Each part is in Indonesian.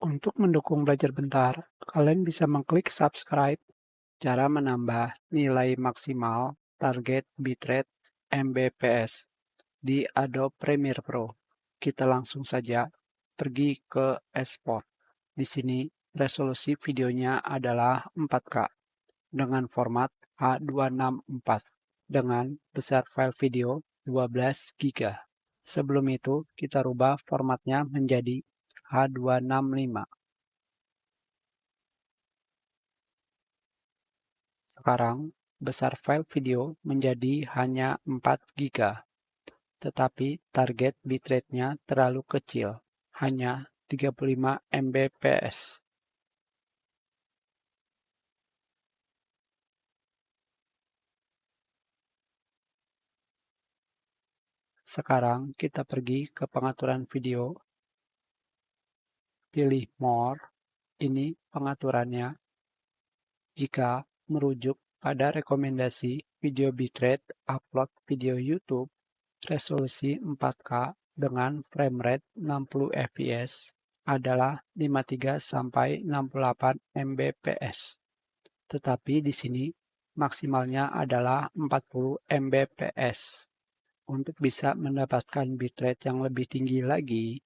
Untuk mendukung belajar bentar, kalian bisa mengklik subscribe. Cara menambah nilai maksimal target bitrate Mbps di Adobe Premiere Pro. Kita langsung saja pergi ke export. Di sini resolusi videonya adalah 4K dengan format H264 dengan besar file video 12 GB. Sebelum itu, kita rubah formatnya menjadi H265. Sekarang, besar file video menjadi hanya 4 GB, tetapi target bitrate-nya terlalu kecil, hanya 35 Mbps. Sekarang kita pergi ke pengaturan video, pilih More. Ini pengaturannya. Jika merujuk pada rekomendasi video bitrate upload video YouTube, resolusi 4K dengan frame rate 60 fps adalah 53 sampai 68 Mbps. Tetapi di sini maksimalnya adalah 40 Mbps. Untuk bisa mendapatkan bitrate yang lebih tinggi lagi,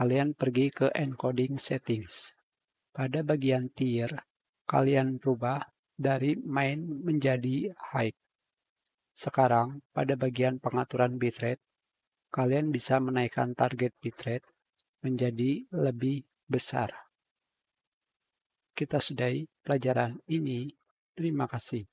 kalian pergi ke encoding settings. Pada bagian tier, kalian rubah dari main menjadi high. Sekarang, pada bagian pengaturan bitrate, kalian bisa menaikkan target bitrate menjadi lebih besar. Kita sudahi pelajaran ini. Terima kasih.